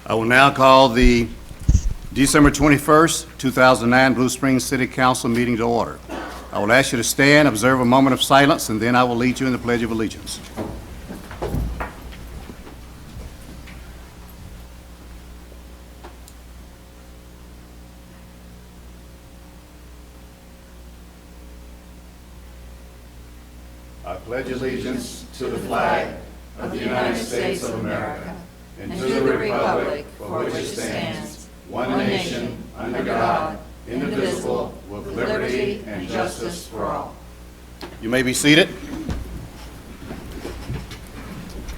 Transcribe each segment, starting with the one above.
I will now call the December 21st, 2009 Blue Springs City Council meeting to order. I will ask you to stand, observe a moment of silence, and then I will lead you in the Pledge of Allegiance. I pledge allegiance to the flag of the United States of America and to the republic for which it stands, one nation, under God, indivisible, with liberty and justice for all. You may be seated.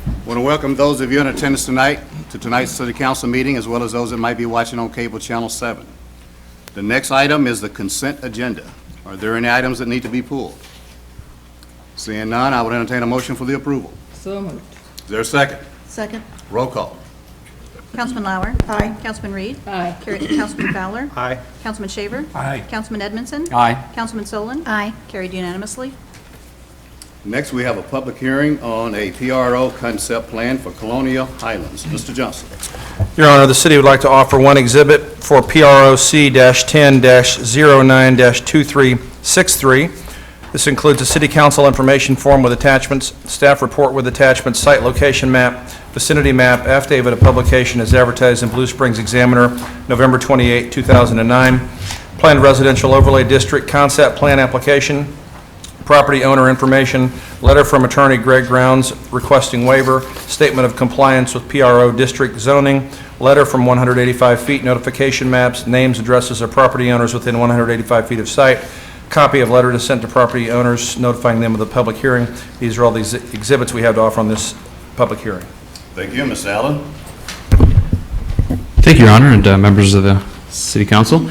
I want to welcome those of you in attendance tonight to tonight's City Council meeting, as well as those that might be watching on cable channel 7. The next item is the consent agenda. Are there any items that need to be pulled? Seeing none, I would entertain a motion for the approval. So moved. Is there a second? Second. Roll call. Councilman Lauer. Aye. Councilman Reed. Aye. Councilman Fowler. Aye. Councilman Shaver. Aye. Councilman Edmondson. Aye. Councilman Solon. Aye. Carried unanimously. Next, we have a public hearing on a PRO concept plan for Colonial Highlands. Mr. Johnson. Your Honor, the city would like to offer one exhibit for PROC-10-09-2363. This includes a city council information form with attachments, staff report with attachments, site location map, vicinity map, affidavit of publication as advertised in Blue Springs Examiner, November 28, 2009, planned residential overlay district concept plan application, property owner information, letter from attorney Greg Grounds requesting waiver, statement of compliance with PRO district zoning, letter from 185 feet, notification maps, names, addresses of property owners within 185 feet of site, copy of letter to send to property owners notifying them of the public hearing. These are all these exhibits we have to offer on this public hearing. Thank you, Ms. Allen. Thank you, Your Honor, and members of the City Council.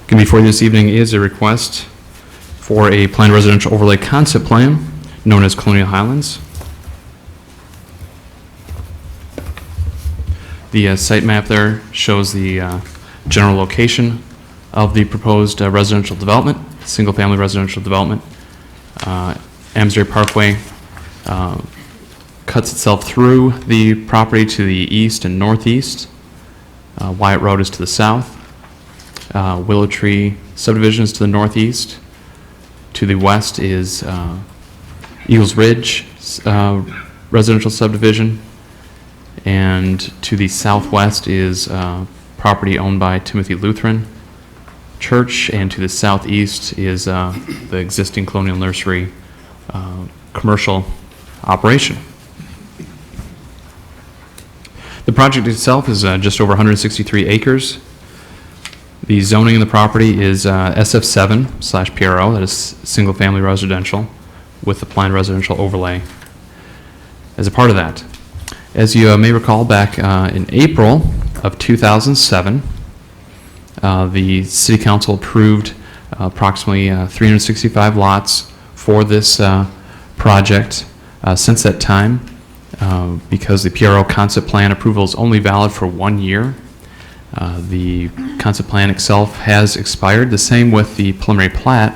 Before you this evening is a request for a planned residential overlay concept plan known as Colonial Highlands. The site map there shows the general location of the proposed residential development, single-family residential development. Amesbury Parkway cuts itself through the property to the east and northeast. Wyatt Road is to the south. Willow Tree subdivision is to the northeast. To the west is Eagles Ridge residential subdivision. And to the southwest is property owned by Timothy Lutheran Church, and to the southeast is the existing Colonial Nursery commercial operation. The project itself is just over 163 acres. The zoning in the property is SF7/PRO, that is single-family residential, with the planned residential overlay as a part of that. As you may recall, back in April of 2007, the City Council approved approximately 365 lots for this project. Since that time, because the PRO concept plan approval is only valid for 1 year, the concept plan itself has expired. The same with the preliminary plat,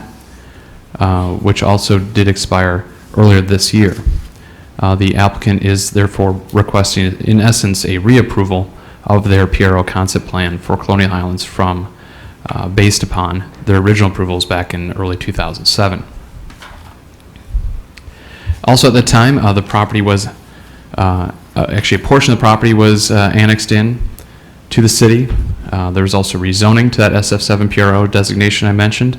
which also did expire earlier this year. The applicant is therefore requesting, in essence, a reapproval of their PRO concept plan for Colonial Highlands from based upon their original approvals back in early 2007. Also at the time, the property was actually a portion of the property was annexed in to the city. There was also rezoning to that SF7 PRO designation I mentioned.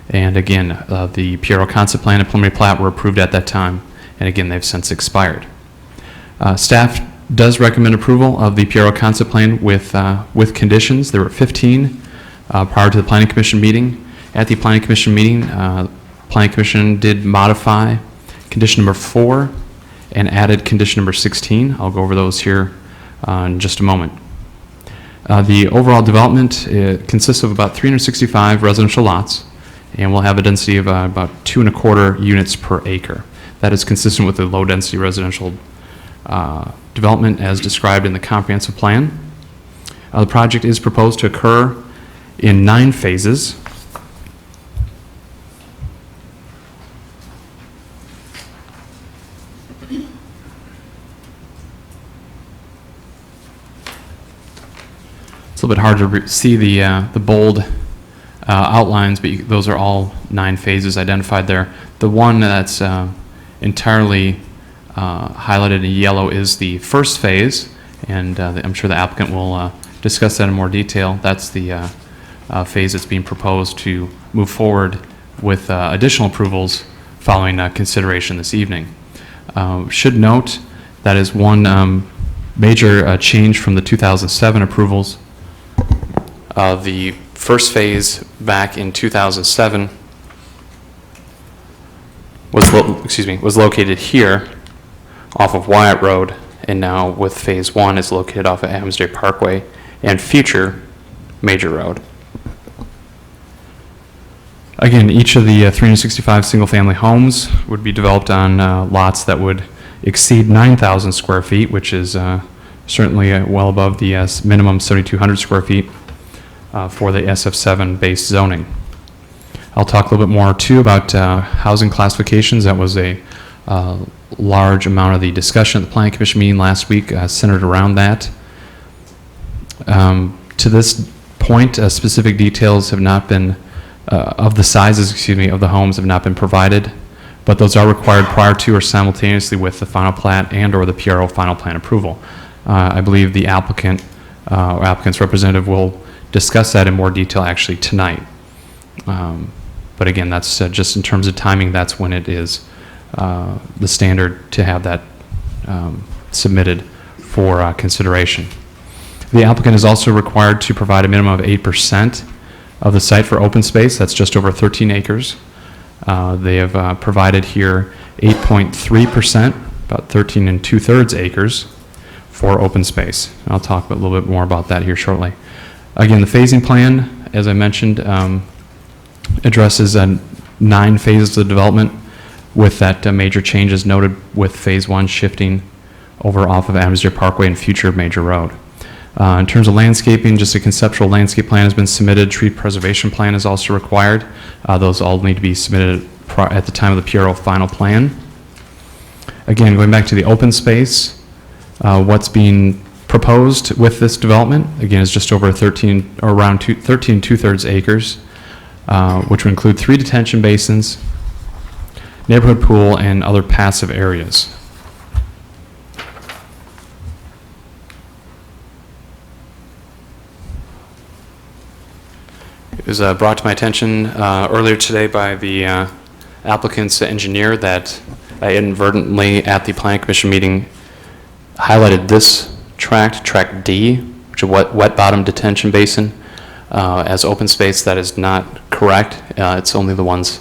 And again, the PRO concept plan and preliminary plat were approved at that time. And again, they've since expired. Staff does recommend approval of the PRO concept plan with conditions. There were 15 prior to the Planning Commission meeting. At the Planning Commission meeting, Planning Commission did modify condition number 4 and added condition number 16. I'll go over those here in just a moment. The overall development consists of about 365 residential lots, and will have a density of about 2.25 units per acre. That is consistent with the low-density residential development as described in the comprehensive plan. The project is proposed to occur in 9 phases. It's a little bit hard to see the bold outlines, but those are all 9 phases identified there. The one that's entirely highlighted in yellow is the first phase, and I'm sure the applicant will discuss that in more detail. That's the phase that's being proposed to move forward with additional approvals following consideration this evening. Should note that is one major change from the 2007 approvals. The first phase back in 2007 was located here off of Wyatt Road, and now with phase 1 is located off of Adams Day Parkway and future Major Road. Again, each of the 365 single-family homes would be developed on lots that would exceed 9,000 square feet, which is certainly well above the minimum 7,200 square feet for the SF7 based zoning. I'll talk a little bit more too about housing classifications. That was a large amount of the discussion at the Planning Commission meeting last week centered around that. To this point, specific details have not been, of the sizes, of the homes have not been provided, but those are required prior to or simultaneously with the final plat and or the PRO final plan approval. I believe the applicant or applicant's representative will discuss that in more detail actually tonight. But again, that's just in terms of timing, that's when it is the standard to have that submitted for consideration. The applicant is also required to provide a minimum of 8% of the site for open space. That's just over 13 acres. They have provided here 8.3%, about 13 2/3 acres for open space. I'll talk a little bit more about that here shortly. Again, the phasing plan, as I mentioned, addresses 9 phases of development with that major changes noted with phase 1 shifting over off of Adams Day Parkway and future Major Road. In terms of landscaping, just a conceptual landscape plan has been submitted. Tree preservation plan is also required. Those all need to be submitted at the time of the PRO final plan. Again, going back to the open space, what's being proposed with this development, again, is just over 13 2/3 acres, which would include 3 detention basins, neighborhood pool, and other passive areas. It was brought to my attention earlier today by the applicant's engineer that I inadvertently at the Planning Commission meeting highlighted this tract D, which is a wet bottom detention basin, as open space. That is not correct. It's only the ones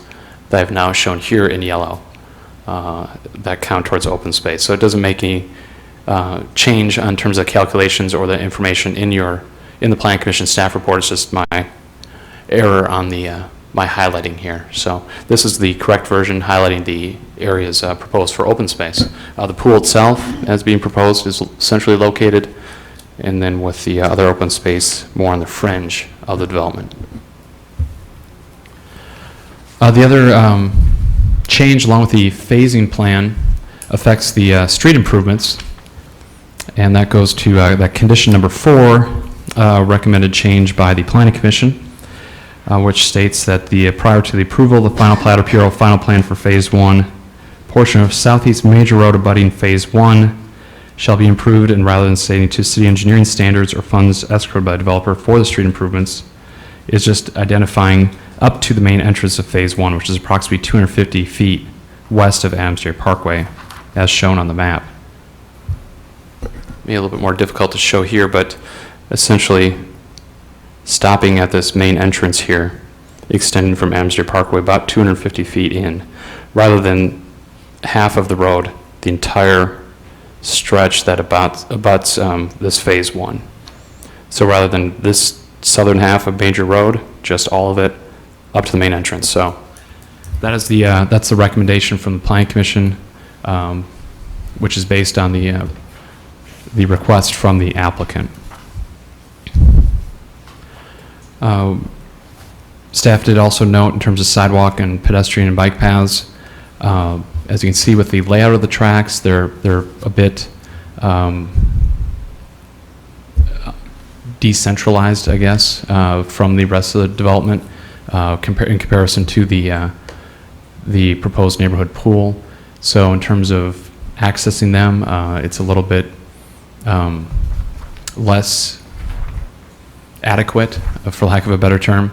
that I've now shown here in yellow that count towards open space. So it doesn't make any change in terms of calculations or the information in the Planning Commission staff report. It's just my error on the my highlighting here. So this is the correct version highlighting the areas proposed for open space. The pool itself, as being proposed, is centrally located, and then with the other open space more on the fringe of the development. The other change, along with the phasing plan, affects the street improvements, and that goes to that condition number 4, recommended change by the Planning Commission, which states that prior to the approval of the final plat or PRO final plan for phase 1, portion of Southeast Major Road abutting phase 1 shall be improved, and rather than stating to city engineering standards or funds escrowed by the developer for the street improvements, is just identifying up to the main entrance of phase 1, which is approximately 250 feet west of Adams Day Parkway, as shown on the map. Maybe a little bit more difficult to show here, but essentially stopping at this main entrance here, extending from Adams Day Parkway about 250 feet in, rather than half of the road, the entire stretch that abuts this phase 1. So rather than this southern half of Major Road, just all of it up to the main entrance. So that is that's the recommendation from the Planning Commission, which is based on the request from the applicant. Staff did also note in terms of sidewalk and pedestrian and bike paths, as you can see with the layout of the tracks, they're a bit decentralized, I guess, from the rest of the development in comparison to the proposed neighborhood pool. So in terms of accessing them, it's a little bit less adequate, for lack of a better term.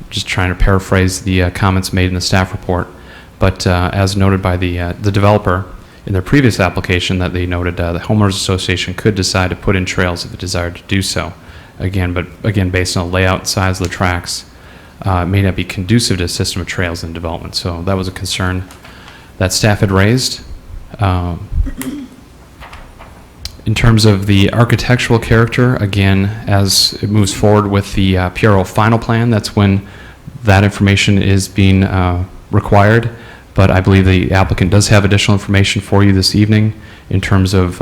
Just trying to paraphrase the comments made in the staff report. But as noted by the developer in their previous application, that they noted the homeowners association could decide to put in trails if it desired to do so. Again, based on the layout and size of the tracks, it may not be conducive to a system of trails in development. So that was a concern that staff had raised. In terms of the architectural character, again, as it moves forward with the PRO final plan, that's when that information is being required. But I believe the applicant does have additional information for you this evening in terms of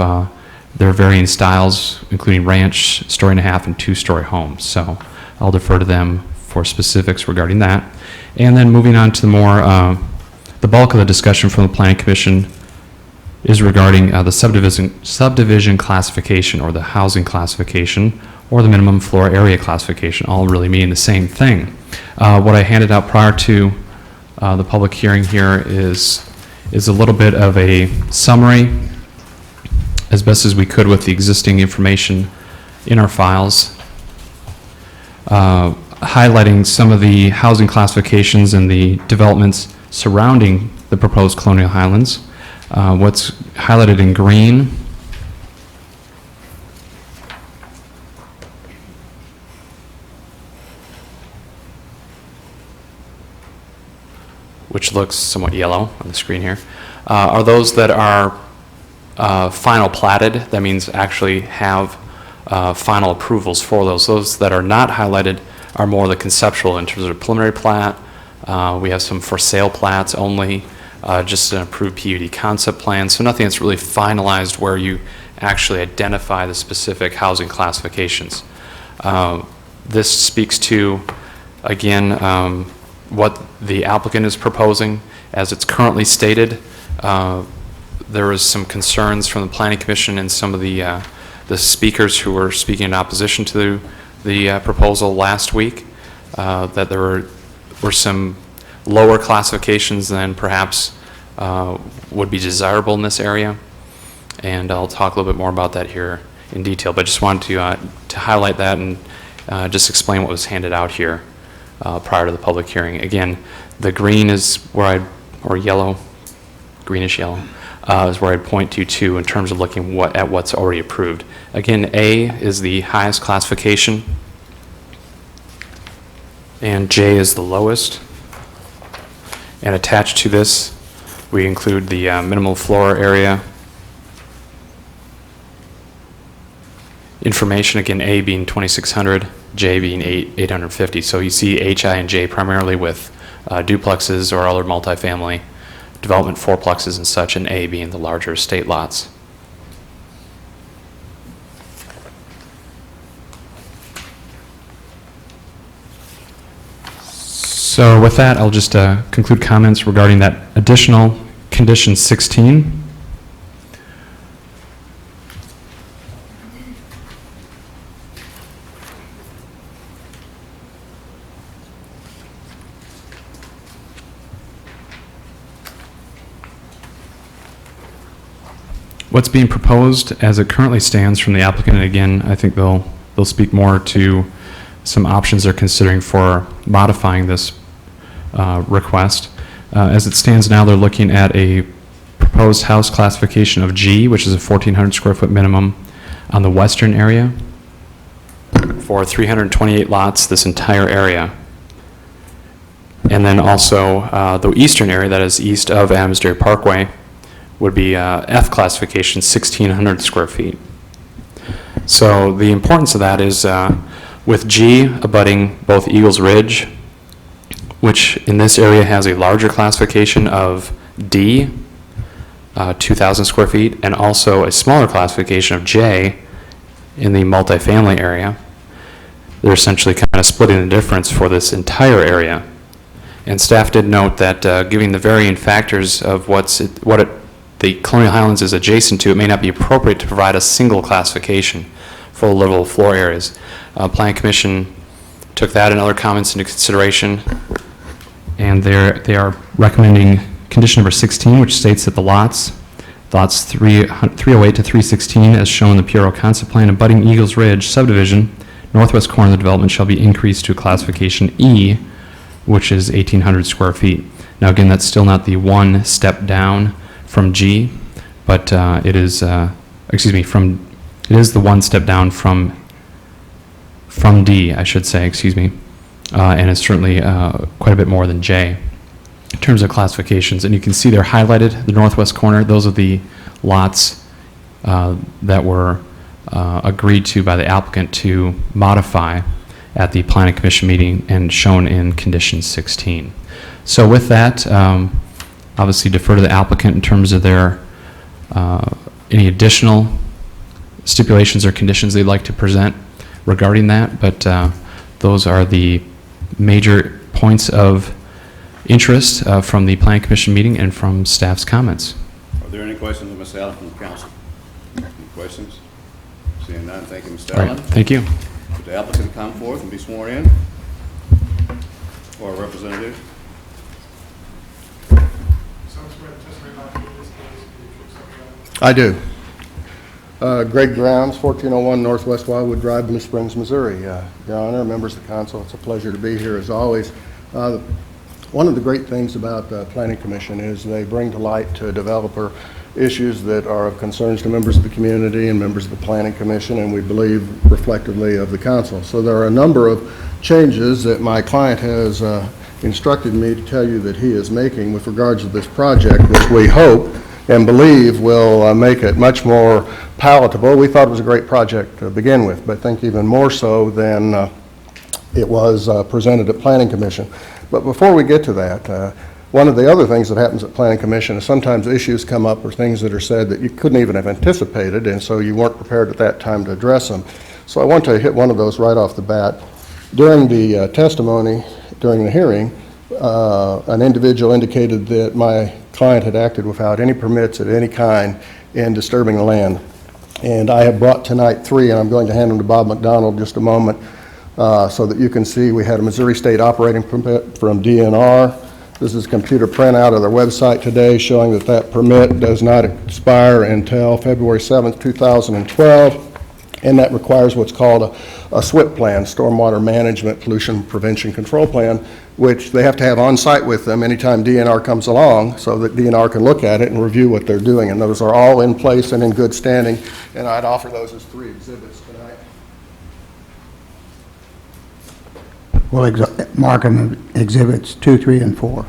their varying styles, including ranch, story and a half, and two-story homes. So I'll defer to them for specifics regarding that. And then moving on to the bulk of the discussion from the Planning Commission is regarding the subdivision classification, or the housing classification, or the minimum floor area classification, all really meaning the same thing. What I handed out prior to the public hearing here is a little bit of a summary, as best as we could with the existing information in our files, highlighting some of the housing classifications and the developments surrounding the proposed Colonial Highlands. What's highlighted in green which looks somewhat yellow on the screen here, are those that are final platted. That means actually have final approvals for those. Those that are not highlighted are more the conceptual in terms of preliminary plat. We have some for sale plats only, just an approved PUD concept plan, so nothing that's really finalized where you actually identify the specific housing classifications. This speaks to, again, what the applicant is proposing. As it's currently stated, there is some concerns from the Planning Commission and some of the speakers who were speaking in opposition to the proposal last week, that there were some lower classifications than perhaps would be desirable in this area. And I'll talk a little bit more about that here in detail, but just wanted to highlight that and just explain what was handed out here prior to the public hearing. Again, the green is where or yellow, greenish yellow, is where I'd point you to in terms of looking at what's already approved. Again, A is the highest classification, and J is the lowest. And attached to this, we include the minimum floor area information, again, A being 2,600, J being 850. So you see H, I, and J primarily with duplexes or other multifamily development, fourplexes and such, and A being the larger estate lots. So with that, I'll just conclude comments regarding that additional condition 16. What's being proposed as it currently stands from the applicant, and again, I think they'll speak more to some options they're considering for modifying this request. As it stands now, they're looking at a proposed house classification of G, which is a 1,400 square foot minimum on the western area for 328 lots, this entire area. And then also the eastern area, that is east of Adams Dairy Parkway, would be F classification, 1,600 square feet. So the importance of that is with G abutting both Eagles Ridge, which in this area has a larger classification of D, 2,000 square feet, and also a smaller classification of J in the multifamily area. They're essentially kind of splitting the difference for this entire area. And staff did note that given the varying factors of the Colonial Highlands is adjacent to, it may not be appropriate to provide a single classification full livable floor areas. Plan Commission took that and other comments into consideration, and they are recommending condition number 16, which states that the lots 308 to 316, as shown in the PRO concept plan abutting Eagles Ridge subdivision, northwest corner of the development shall be increased to classification E, which is 1,800 square feet. Now, again, that's still not the one step down from G, but it is, it is the one step down from D, I should say, and it's certainly quite a bit more than J in terms of classifications. And you can see they're highlighted, the northwest corner. Those are the lots that were agreed to by the applicant to modify at the Planning Commission meeting and shown in condition 16. So with that, obviously defer to the applicant in terms of their any additional stipulations or conditions they'd like to present regarding that, but those are the major points of interest from the Planning Commission meeting and from staff's comments. Are there any questions of Ms. Allen from the council? Any questions? Seeing none, thank you, Mr. All right, Allen. thank you. Would the applicant come forth and be sworn in? Or a representative? I do. Greg Grounds, 1401 Northwest Wildwood Drive, Blue Springs, Missouri. Your Honor, members of the council, it's a pleasure to be here as always. One of the great things about the Planning Commission is they bring to light to a developer issues that are of concerns to members of the community and members of the Planning Commission, and we believe reflectively of the council. So there are a number of changes that my client has instructed me to tell you that he is making with regards to this project, which we hope and believe will make it much more palatable. We thought it was a great project to begin with, but I think even more so than it was presented at Planning Commission. But before we get to that, one of the other things that happens at Planning Commission is sometimes issues come up or things that are said that you couldn't even have anticipated, and so you weren't prepared at that time to address them. So I want to hit one of those right off the bat. During the testimony, during the hearing, an individual indicated that my client had acted without any permits of any kind in disturbing the land. And I have brought tonight 3, and I'm going to hand them to Bob McDonald in just a moment so that you can see we had a Missouri State operating permit from DNR. This is a computer printout of their website today showing that that permit does not expire until February 7th, 2012. And that requires what's called a SWIP plan, Stormwater Management Pollution Prevention Control Plan, which they have to have on site with them anytime DNR comes along so that DNR can look at it and review what they're doing. And those are all in place and in good standing. And I'd offer those as 3 exhibits tonight. We'll mark them exhibits 2, 3, and 4.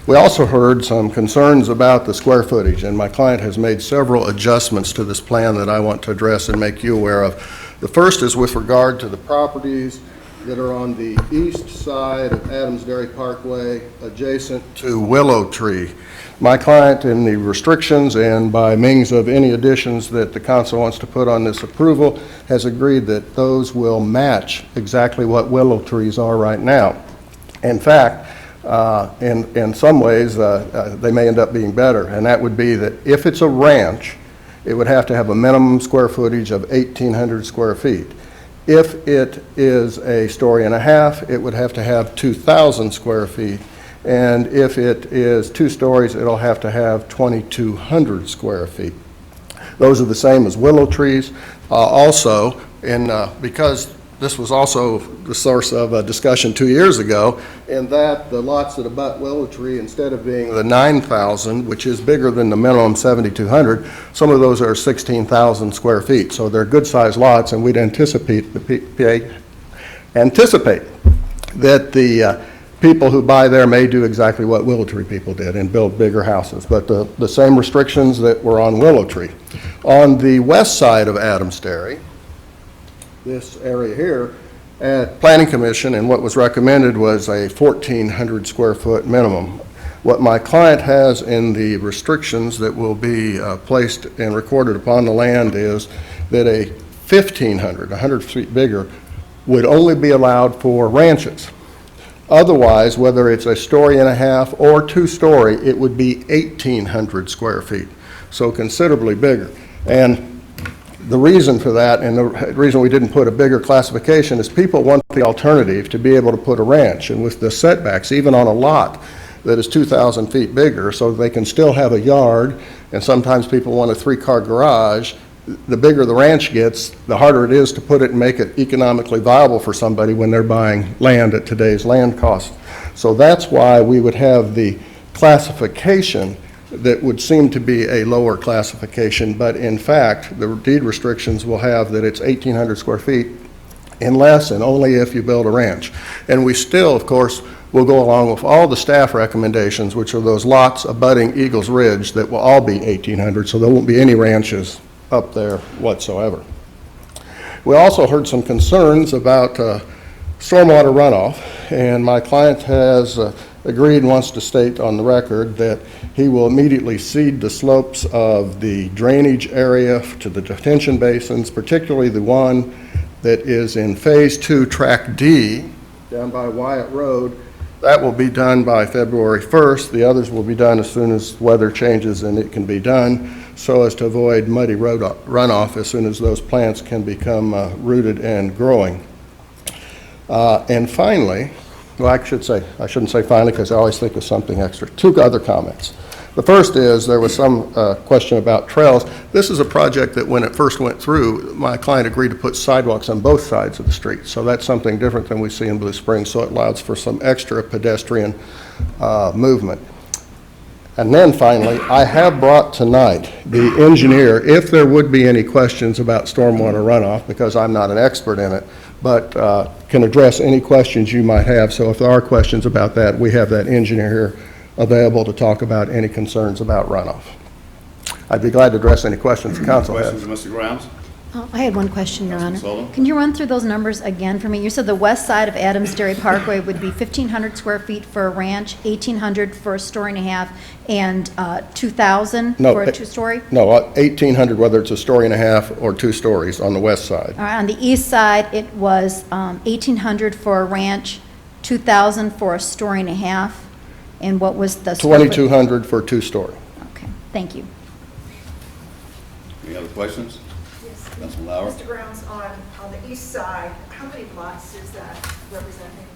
We also heard some concerns about the square footage, and my client has made several adjustments to this plan that I want to address and make you aware of. The first is with regard to the properties that are on the east side of Adams Dairy Parkway adjacent to Willow Tree. My client, in the restrictions and by means of any additions that the council wants to put on this approval, has agreed that those will match exactly what willow trees are right now. In fact, in some ways, they may end up being better, and that would be that if it's a ranch, it would have to have a minimum square footage of 1,800 square feet. If it is a story and a half, it would have to have 2,000 square feet, and if it is 2 stories, it'll have to have 2,200 square feet. Those are the same as willow trees. Also, because this was also the source of a discussion 2 years ago, in that the lots that abut Willow Tree, instead of being the 9,000, which is bigger than the minimum 7,200, some of those are 16,000 square feet. So they're good-sized lots, and we'd anticipate that the people who buy there may do exactly what Willow Tree people did and build bigger houses, but the same restrictions that were on Willow Tree. On the west side of Adams Dairy, this area here, at Planning Commission, and what was recommended was a 1,400 square foot minimum. What my client has in the restrictions that will be placed and recorded upon the land is that a 1,500, 100 feet bigger, would only be allowed for ranches. Otherwise, whether it's a story and a half or 2-story, it would be 1,800 square feet, so considerably bigger. And The reason for that, and the reason we didn't put a bigger classification, is people want the alternative to be able to put a ranch. And with the setbacks, even on a lot that is 2,000 feet bigger, so they can still have a yard, and sometimes people want a 3-car garage, the bigger the ranch gets, the harder it is to put it and make it economically viable for somebody when they're buying land at today's land cost. So that's why we would have the classification that would seem to be a lower classification, but in fact, the deed restrictions will have that it's 1,800 square feet unless and only if you build a ranch. And we still, of course, will go along with all the staff recommendations, which are those lots abutting Eagles Ridge that will all be 1,800, so there won't be any ranches up there whatsoever. We also heard some concerns about stormwater runoff, and my client has agreed and wants to state on the record that he will immediately seed the slopes of the drainage area to the detention basins, particularly the one that is in Phase 2, Track D, down by Wyatt Road. That will be done by February 1st. The others will be done as soon as weather changes and it can be done, so as to avoid muddy road runoff as soon as those plants can become rooted and growing. And finally, well, I shouldn't say finally, because I always think of something extra. 2 other comments. The first is there was some question about trails. This is a project that when it first went through, my client agreed to put sidewalks on both sides of the street. So that's something different than we see in Blue Springs. So it allows for some extra pedestrian movement. And then finally, I have brought tonight the engineer, if there would be any questions about stormwater runoff, because I'm not an expert in it, but can address any questions you might have. So if there are questions about that, we have that engineer here available to talk about any concerns about runoff. I'd be glad to address any questions the council has. Questions, Mr. Grounds? I had one question, Your Honor. Councilman Sullivan? Can you run through those numbers again for me? You said the west side of Adams Dairy Parkway would be 1,500 square feet for a ranch, 1,800 for a story and a half, and 2,000 No, for a two-story? No, 1,800, whether it's a story and a half or 2 stories on the west side. All right, on the east side, it was 1,800 for a ranch, 2,000 for a story and a half, and what was the square foot? 2,200 for 2-story. Okay, thank you. Any other questions? Yes. Councilman Lauer? Mr. Grounds, on the east side, how many lots is that representing?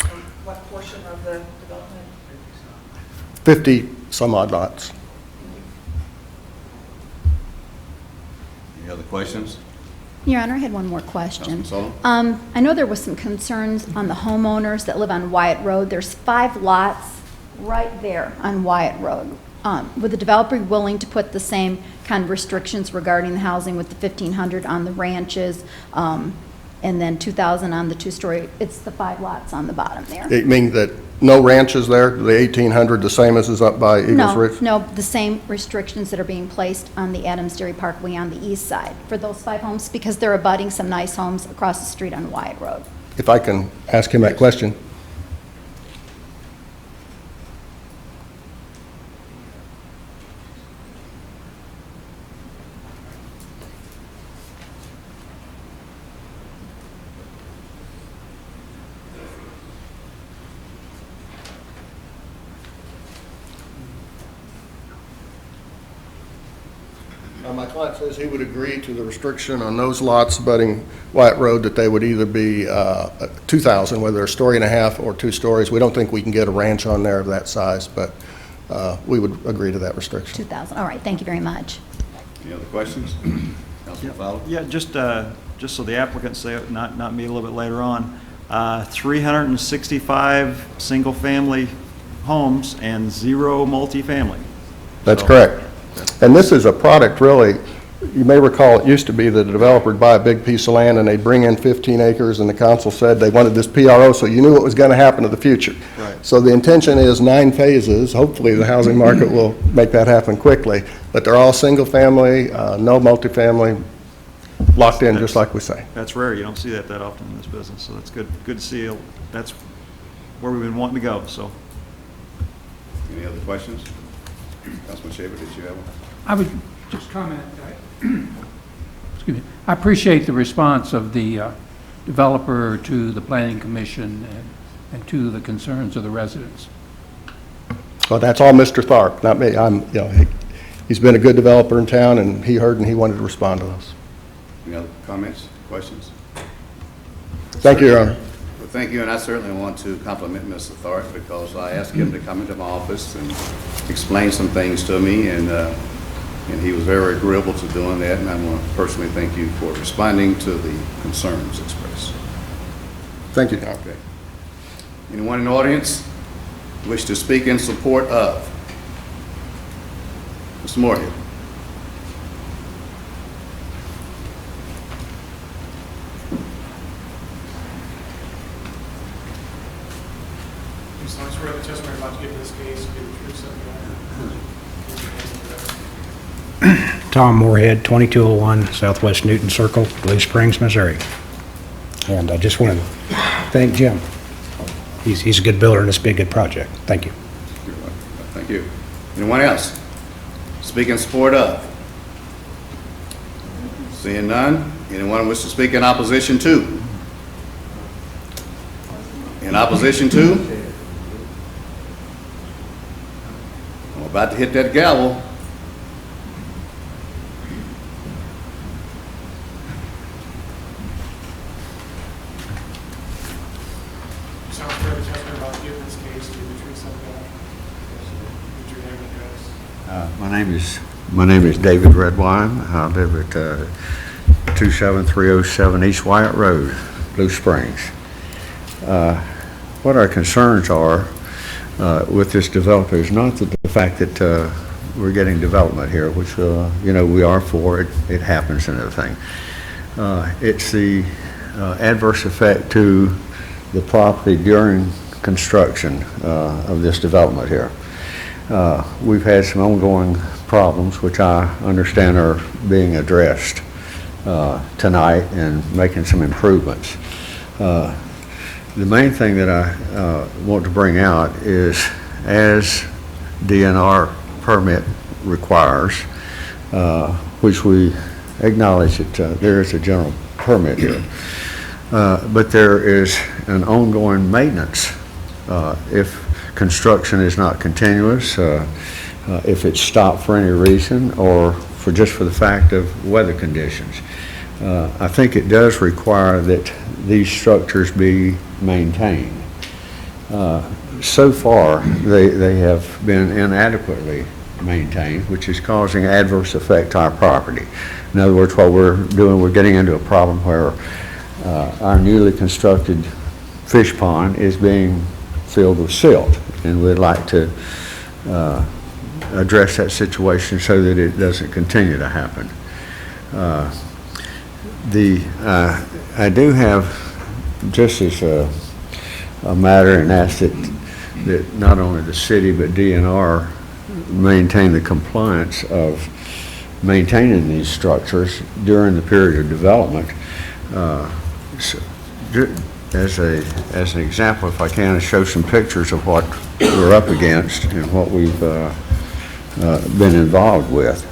Or what portion of the development? 50 some odd lots. Any other questions? Your Honor, I had one more question. Councilman Sullivan? I know there was some concerns on the homeowners that live on Wyatt Road. There's 5 lots right there on Wyatt Road. Would the developer be willing to put the same kind of restrictions regarding the housing with the 1,500 on the ranches, and then 2,000 on the 2-story? It's the 5 lots on the bottom there. It means that no ranches there, the 1,800, the same as is up by Eagles Ridge? No, the same restrictions that are being placed on the Adams Dairy Parkway on the east side for those 5 homes, because they're abutting some nice homes across the street on Wyatt Road. If I can ask him that question. My client says he would agree to the restriction on those lots abutting Wyatt Road that they would either be 2,000, whether a story and a half or 2 stories. We don't think we can get a ranch on there of that size, but we would agree to that restriction. 2,000, all right, thank you very much. Any other questions? Councilman Fowler? Yeah, just so the applicants say it, not me a little bit later on, 365 single-family homes and 0 multifamily. That's So- correct. And this is a product, really, you may recall, it used to be that a developer would buy a big piece of land and they'd bring in 15 acres, and the council said they wanted this PRO, so you knew what was going to happen in the future. Right. So the intention is 9 phases. Hopefully, the housing market will make that happen quickly. But they're all single-family, no multifamily, locked in, just like we say. That's rare. You don't see that often in this business, so that's good. Good to see. That's where we've been wanting to go, so. Any other questions? Councilman Shaver, did you have one? I would just comment, excuse me, I appreciate the response of the developer to the planning commission and to the concerns of the residents. Well, that's all Mr. Tharp, not me. He's been a good developer in town, and he heard and he wanted to respond to those. Any other comments, questions? Thank you, Your Honor. Well, thank you, and I certainly want to compliment Mr. Tharp because I asked him to come into my office and explain some things to me, and he was very agreeable to doing that, and I want to personally thank you for responding to the concerns expressed. Thank you, Tom. Okay. Anyone in the audience wish to speak in support of? Mr. Moorhead. So I swear the testimony about to give in this case, be the truth, so Tom Moorhead, 2201 Southwest Newton Circle, Blue Springs, Missouri. And I just want to thank Jim. He's a good builder and it's been a good project. Thank you. You're welcome. Thank you. Anyone else? Speak in support of? Seeing none, anyone wish to speak in opposition to? In opposition to? I'm about to hit that gavel. So I swear the testimony about to give in this case, be the truth, so your name and address. My name is David Redwine. I live at 27307 East Wyatt Road, Blue Springs. What our concerns are with this developer is not the fact that we're getting development here, which we are for. It happens and everything. It's the adverse effect to the property during construction of this development here. We've had some ongoing problems, which I understand are being addressed tonight and making some improvements. The main thing that I want to bring out is, as DNR permit requires, which we acknowledge that there is a general permit here, but there is an ongoing maintenance if construction is not continuous, if it's stopped for any reason, or for the fact of weather conditions. I think it does require that these structures be maintained. So far, they have been inadequately maintained, which is causing adverse effect to our property. In other words, what we're doing, we're getting into a problem where our newly constructed fish pond is being filled with silt, and we'd like to address that situation so that it doesn't continue to happen. I do have, just as a matter, and ask that not only the city but DNR maintain the compliance of maintaining these structures during the period of development. As an example, if I can, show some pictures of what we're up against and what we've been involved with.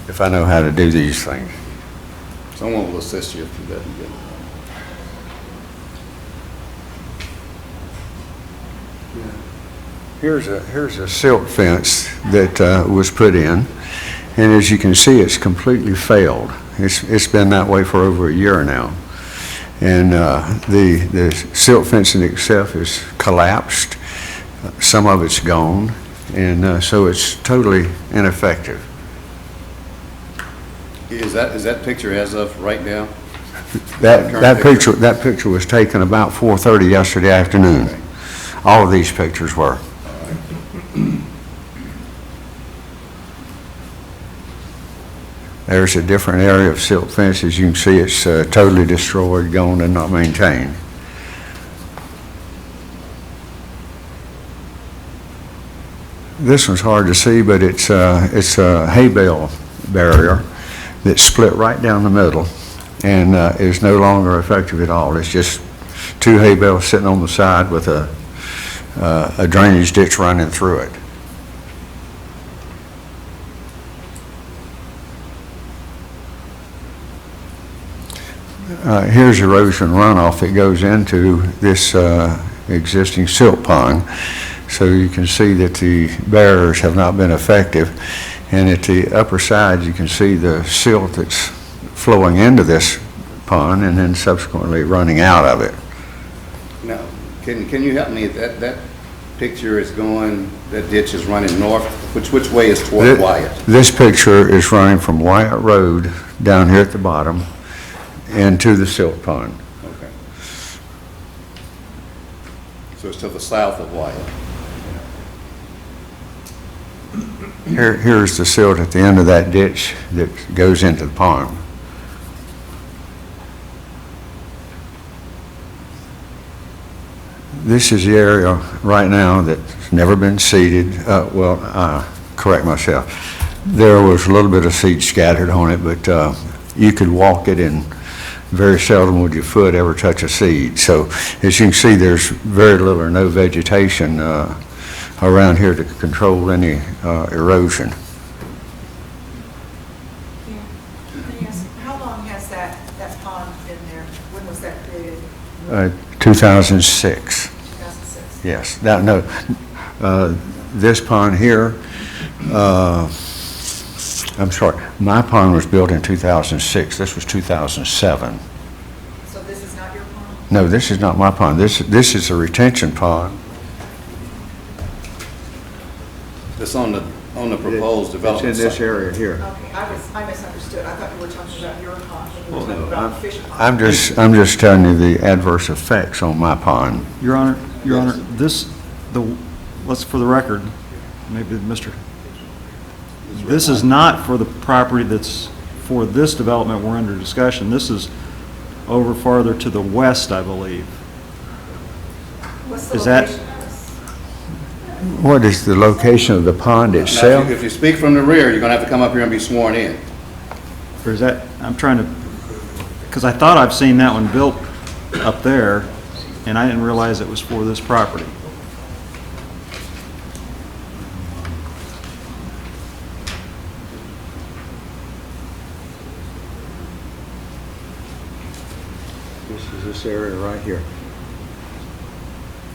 If I know how to do these things. Someone will assist you if you doesn't get it. Here's a silt fence that was put in, and as you can see, it's completely failed. It's been that way for over a year now, and the silt fencing itself is collapsed. Some of it's gone, and so it's totally ineffective. Is that picture as of right now? That picture was taken about 4:30 yesterday afternoon. Okay. All of these pictures were. There's a different area of silt fence. As you can see, it's totally destroyed, gone, and not maintained. This one's hard to see, but it's a hay bale barrier that's split right down the middle and is no longer effective at all. It's just two hay bales sitting on the side with a drainage ditch running through it. Here's erosion runoff that goes into this existing silt pond. So you can see that the barriers have not been effective. And at the upper side, you can see the silt that's flowing into this pond and then subsequently running out of it. Now, can you help me? That picture is going, that ditch is running north, which way is toward Wyatt? This picture is running from Wyatt Road down here at the bottom into the silt pond. Okay. So it's to the south of Wyatt. Here's the silt at the end of that ditch that goes into the pond. This is the area right now that's never been seeded. Correct myself. There was a little bit of seed scattered on it, but you could walk it and very seldom would your foot ever touch a seed. So as you can see, there's very little or no vegetation around here to control any erosion. How long has that pond been there? When was that created? 2006. 2006? Yes. No, this pond here, I'm sorry, my pond was built in 2006. This was 2007. So this is not your pond? No, this is not my pond. This is a retention pond. It's on the proposed development It's in this site. area here. Okay, I misunderstood. I thought you were talking about your pond, and you were talking about the fish pond. I'm just telling you the adverse effects on my pond. Your Honor, let's, for the record, maybe Mr. This is not for the property that's for this development we're under discussion. This is over farther to the west, I believe. What's the Is that- location of this? What is the location of the pond Now, itself? if you speak from the rear, you're going to have to come up here and be sworn in. Or is that, I'm trying to, because I thought I've seen that one built up there, and I didn't realize it was for this property. This is this area right here.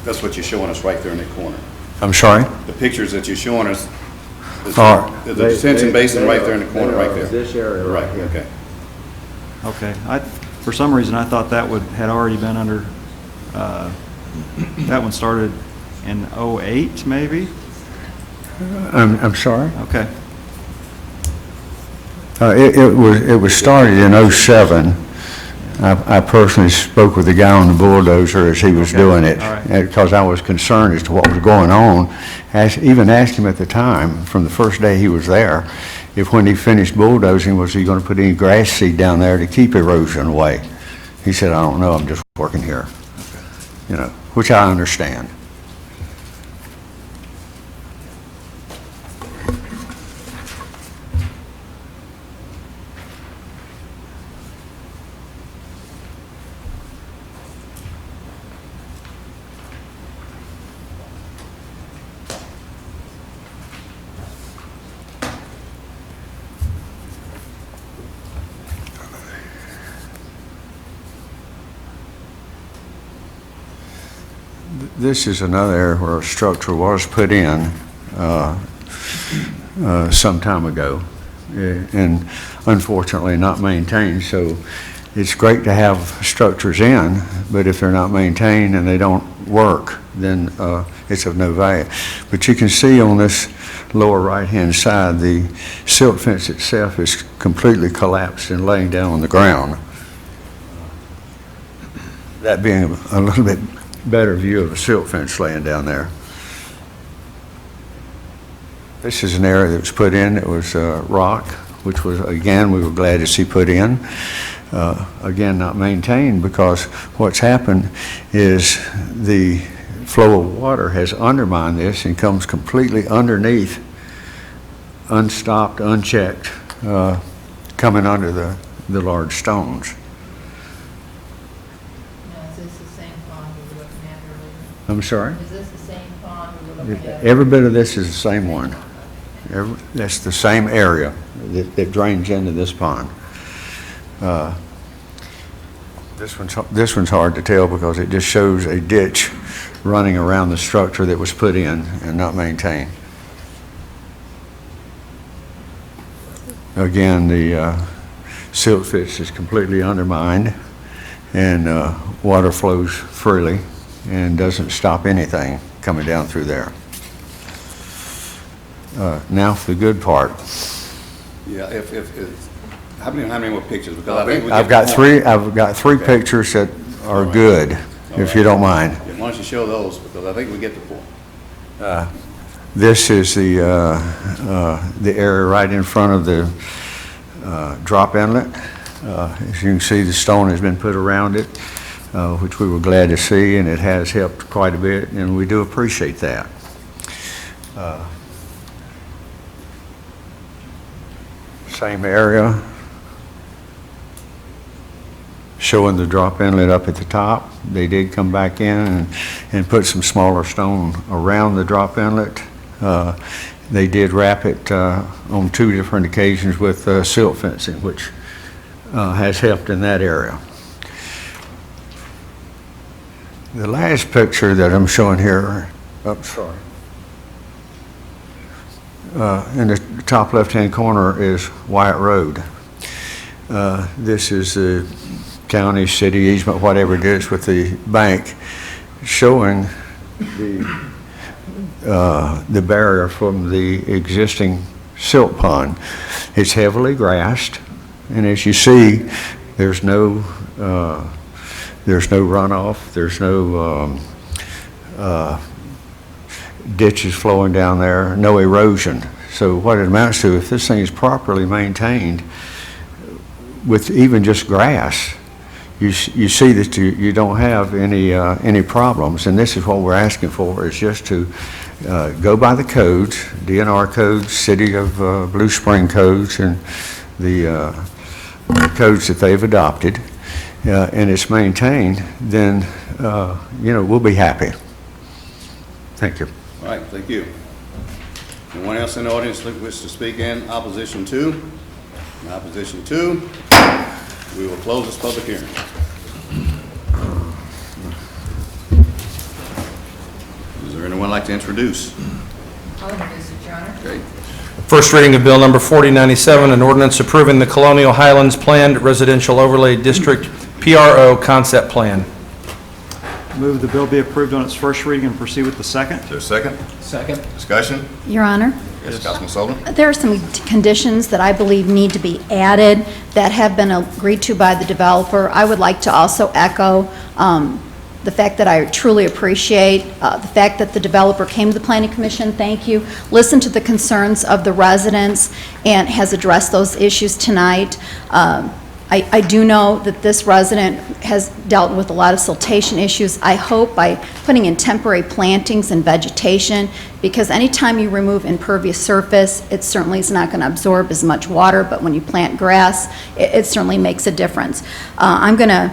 That's what you're showing us right there in the corner. I'm sorry? The pictures that you're showing us, there's Are- a detention basin right there in the corner, right there. This area Right, right here. okay. Okay, for some reason, I thought that had already been under, that one started in '08, maybe? I'm sorry? Okay. It was started in '07. I personally spoke with the guy on the bulldozer as he was doing it, all right. because I was concerned as to what was going on. Even asked him at the time, from the first day he was there, if when he finished bulldozing, was he going to put any grass seed down there to keep erosion away? He said, "I don't know, I'm just working here." You know, which I understand. This is another area where a structure was put in some time ago, and unfortunately not maintained. So it's great to have structures in, but if they're not maintained and they don't work, then it's of no value. But you can see on this lower right-hand side, the silt fence itself is completely collapsed and laying down on the ground. That being a little bit better view of a silt fence laying down there. This is an area that was put in. It was rock, which was, again, we were glad to see put in. Again, not maintained, because what's happened is the flow of water has undermined this and comes completely underneath, unstopped, unchecked, coming under the large stones. Is this the same pond we were looking at earlier? I'm sorry? Is this the same pond we were looking at? Every bit of this is the same one. That's the same area that drains into this pond. This one's hard to tell because it just shows a ditch running around the structure that was put in and not maintained. Again, the silt fence is completely undermined, and water flows freely and doesn't stop anything coming down through there. Now for the good part. Yeah, how many more pictures? Because I think we I've get got three pictures that are good, if you don't mind. Yeah, why don't you show those, because I think we get the point. This is the area right in front of the drop inlet. As you can see, the stone has been put around it, which we were glad to see, and it has helped quite a bit, and we do appreciate that. Same area, showing the drop inlet up at the top. They did come back in and put some smaller stone around the drop inlet. They did wrap it on 2 different occasions with silt fencing, which has helped in that area. The last picture that I'm showing here, in the top left-hand corner is Wyatt Road. This is the county, city easement, whatever it is, with the bank showing the barrier from the existing silt pond. It's heavily grassed, and as you see, there's no runoff, there's no ditches flowing down there, no erosion. So what it amounts to, if this thing is properly maintained with even just grass, you see that you don't have any problems. And this is what we're asking for, is just to go by the codes, DNR codes, City of Blue Spring codes, and the codes that they've adopted, and it's maintained, then we'll be happy. Thank you. All right, thank you. Anyone else in the audience that wish to speak in opposition to? In opposition to, we will close this public hearing. Is there anyone like to introduce? I'll introduce it, Your Honor. Okay. First reading of Bill Number 4097, an ordinance approving the Colonial Highlands Planned Residential Overlay District PRO Concept Plan. Move the bill be approved on its first reading and proceed with the second. Is there a second? Second. Discussion? Your Honor, Yes, Councilman Sullivan? there are some conditions that I believe need to be added that have been agreed to by the developer. I would like to also echo the fact that I truly appreciate the fact that the developer came to the Planning Commission, thank you, listened to the concerns of the residents, and has addressed those issues tonight. I do know that this resident has dealt with a lot of siltation issues. I hope by putting in temporary plantings and vegetation, because anytime you remove impervious surface, it certainly is not going to absorb as much water, but when you plant grass, it certainly makes a difference. I'm going to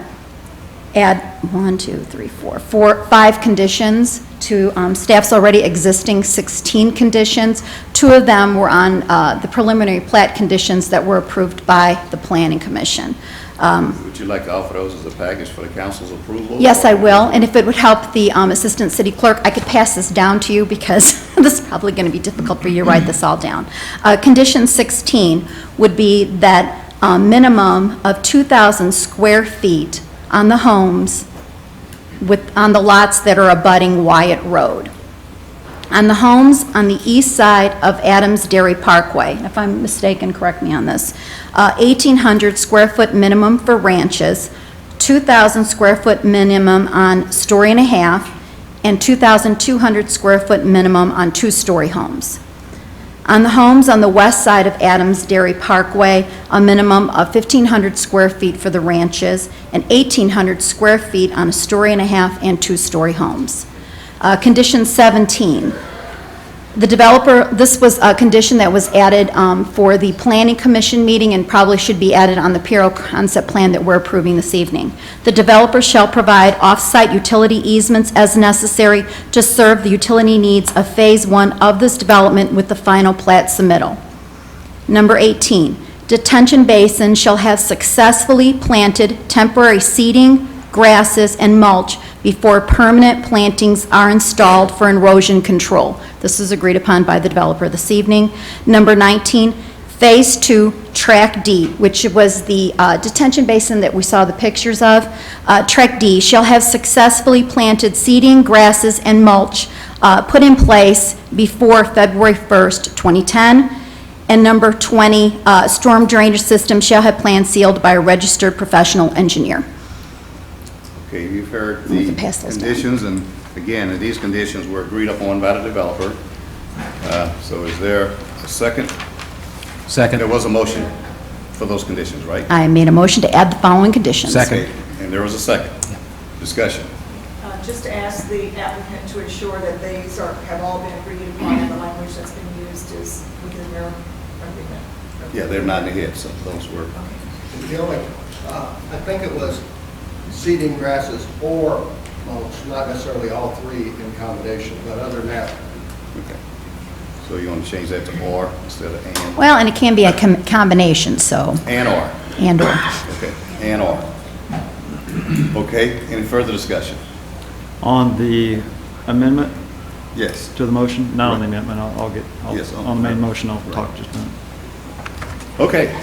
add 5 conditions to staff's already existing 16 conditions. 2 of them were on the preliminary plat conditions that were approved by the Planning Commission. Would you like to offer those as a package for the council's approval? Yes, I will, and if it would help the Assistant City Clerk, I could pass this down to you because this is probably going to be difficult for you to write this all down. Condition 16 would be that a minimum of 2,000 square feet on the homes on the lots that are abutting Wyatt Road. On the homes on the east side of Adams Dairy Parkway, if I'm mistaken, correct me on this, 1,800 square foot minimum for ranches, 2,000 square foot minimum on story and a half, and 2,200 square foot minimum on 2-story homes. On the homes on the west side of Adams Dairy Parkway, a minimum of 1,500 square feet for the ranches and 1,800 square feet on a story and a half and 2-story homes. Condition 17. The developer, this was a condition that was added for the Planning Commission meeting and probably should be added on the PRO concept plan that we're approving this evening. The developer shall provide off-site utility easements as necessary to serve the utility needs of Phase 1 of this development with the final plat submittal. Number 18, detention basin shall have successfully planted temporary seeding, grasses, and mulch before permanent plantings are installed for erosion control. This is agreed upon by the developer this evening. Number 19, Phase 2, Track D, which was the detention basin that we saw the pictures of. Track D shall have successfully planted seeding, grasses, and mulch put in place before February 1st, 2010. And number 20, storm drainage system shall have plans sealed by a registered professional engineer. Okay, you've heard We the can pass those down. conditions, and again, these conditions were agreed upon by the developer. So is there a second? Second. There was a motion for those conditions, right? I made a motion to add the following conditions. Okay, and there was a second. Discussion. Just to ask the applicant to ensure that these have all been agreed upon and the language that's been used is within their agreement. Yeah, they're nodding their heads, so those were, The only, I think it was seeding, grasses, or mulch, not necessarily all three in combination, but other than that, okay. So you want to change that to or instead of and? Well, and it can be a combination, so, And or. and/or. Okay, and or. Okay, any further discussion? On the amendment Yes. to the motion, not on the amendment, Yes, on the main motion, I'll talk just a minute. Okay,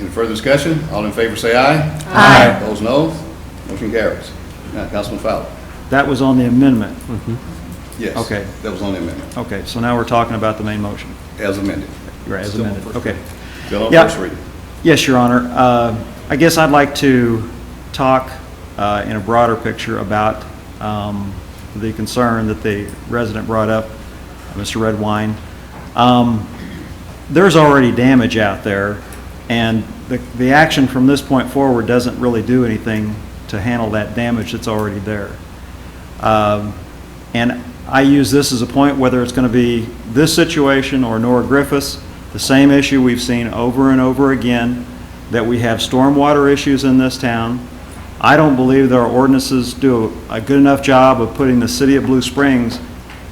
any further discussion? All in favor say aye. Aye. Those no. Motion carries. Now, Councilman Fowler. That was on the amendment. Yes. Okay. That was on the amendment, Okay, so now we're talking about the main motion. as amended. Right, as amended, okay. Still on Yeah. first reading. Yes, Your Honor. I guess I'd like to talk in a broader picture about the concern that the resident brought up, Mr. Redwine. There's already damage out there, and the action from this point forward doesn't really do anything to handle that damage that's already there. And I use this as a point, whether it's going to be this situation or Nora Griffiths, the same issue we've seen over and over again, that we have stormwater issues in this town. I don't believe that our ordinances do a good enough job of putting the city of Blue Springs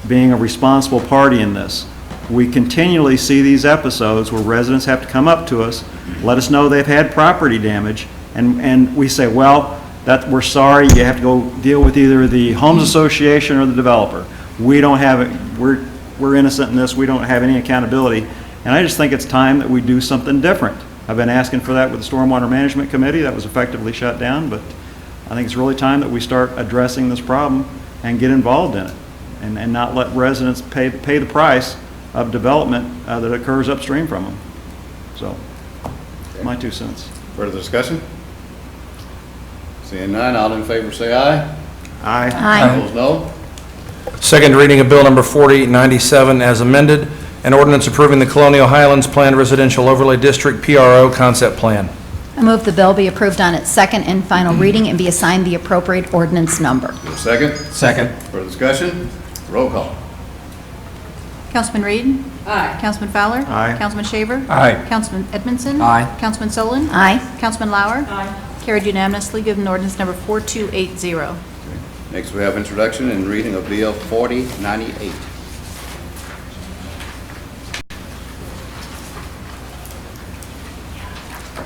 being a responsible party in this. We continually see these episodes where residents have to come up to us, let us know they've had property damage, and we say, well, we're sorry, you have to go deal with either the homes association or the developer. We don't have it, we're innocent in this, we don't have any accountability. And I just think it's time that we do something different. I've been asking for that with the Stormwater Management Committee, that was effectively shut down, but I think it's really time that we start addressing this problem and get involved in it, and not let residents pay the price of development that occurs upstream from them. So, my 2 cents. Further discussion? Seeing none, all in favor say aye. Aye. Aye. Those no. Second reading of Bill Number 4097 as amended, an ordinance approving the Colonial Highlands Planned Residential Overlay District PRO Concept Plan. I move the bill be approved on its second and final reading and be assigned the appropriate ordinance number. Is there a second? Second. Further discussion? Roll call. Councilman Reed? Aye. Councilman Fowler? Aye. Councilman Shaver? Aye. Councilman Edmondson? Aye. Councilman Solon? Aye. Councilman Lauer? Aye. Carried unanimously, given ordinance number 4280. Next, we have introduction and reading of Bill 4098.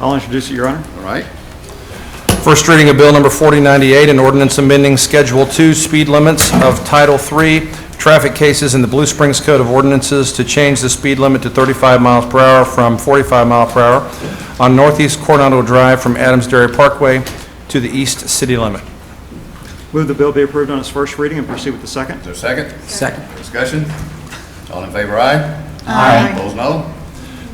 I'll introduce it, Your Honor. All right? First reading of Bill Number 4098, an ordinance amending Schedule 2 speed limits of Title 3 traffic cases in the Blue Springs Code of Ordinances to change the speed limit to 35 miles per hour from 45 miles per hour on Northeast Coronado Drive from Adams Dairy Parkway to the east city limit. Move the bill be approved on its first reading and proceed with the second. Is there a second? Second. Discussion? All in favor, aye. Aye. Those no.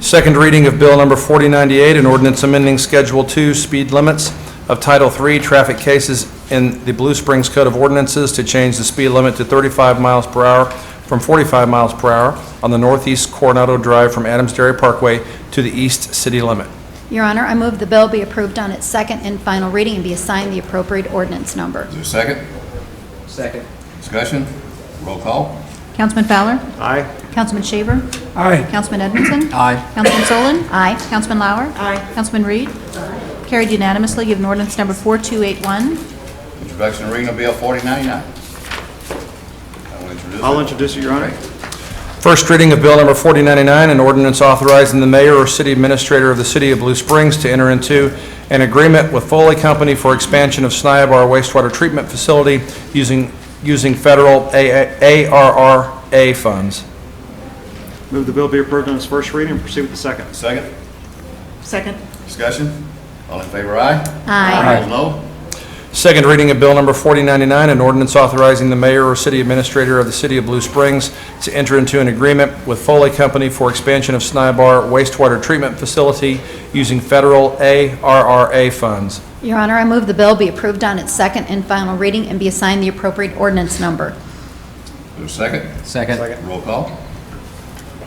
Second reading of Bill Number 4098, an ordinance amending Schedule 2 speed limits of Title 3 traffic cases in the Blue Springs Code of Ordinances to change the speed limit to 35 miles per hour from 45 miles per hour on the Northeast Coronado Drive from Adams Dairy Parkway to the east city limit. Your Honor, I move the bill be approved on its second and final reading and be assigned the appropriate ordinance number. Is there a second? Second. Discussion? Roll call. Councilman Fowler? Aye. Councilman Shaver? Aye. Councilman Edmondson? Aye. Councilman Solon? Aye. Councilman Lauer? Aye. Councilman Reed? Carried unanimously, given ordinance number 4281. Introduction and reading of Bill 4099. I will introduce it. I'll introduce it, Your Honor. First reading of Bill Number 4099, an ordinance authorizing the mayor or city administrator of the city of Blue Springs to enter into an agreement with Foley Company for expansion of Sniobar wastewater treatment facility using federal ARRA funds. Move the bill be approved on its first reading and proceed with the second. Second. Second. Discussion? All in favor, aye? Aye. Opposed, no? Second reading of Bill Number 4099, an ordinance authorizing the mayor or city administrator of the city of Blue Springs to enter into an agreement with Foley Company for expansion of Sniobar wastewater treatment facility using federal ARRA funds. Your Honor, I move the bill be approved on its second and final reading and be assigned the appropriate ordinance number. Is there a second? Second. Roll call.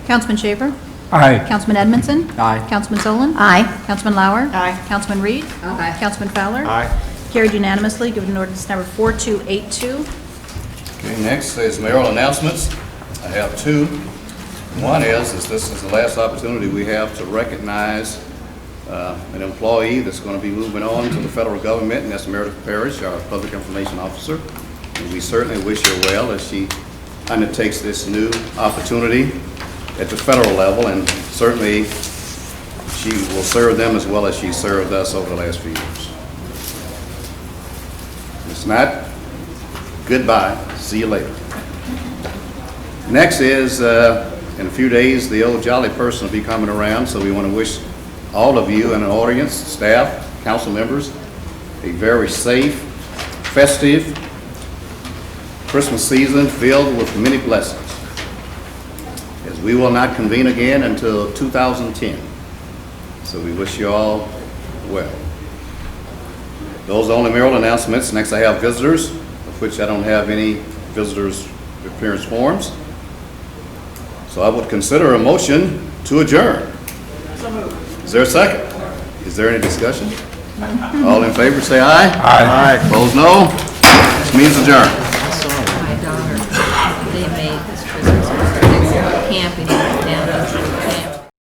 Councilman Shaver? Aye. Councilman Edmondson? Aye. Councilman Solon? Aye. Councilman Lauer? Aye. Councilman Reed? Aye. Councilman Fowler? Aye. Carried unanimously, given ordinance number 4282. Okay, next is mayoral announcements. I have two. One is this is the last opportunity we have to recognize an employee that's going to be moving on to the federal government, and that's Meredith Parrish, our public information officer. And we certainly wish her well as she undertakes this new opportunity at the federal level, and certainly she will serve them as well as she served us over the last few years. If not, goodbye. See you later. Next is, in a few days, the old jolly person will be coming around, so we want to wish all of you in the audience, staff, council members, a very safe, festive Christmas season filled with many blessings, as we will not convene again until 2010. So we wish you all well. Those are the only mayoral announcements. Next, I have visitors, of which I don't have any visitors' appearance forms. So I would consider a motion to adjourn. Is there a second? Is there any discussion? All in favor, say aye. Aye. Opposed, no. This means adjourn.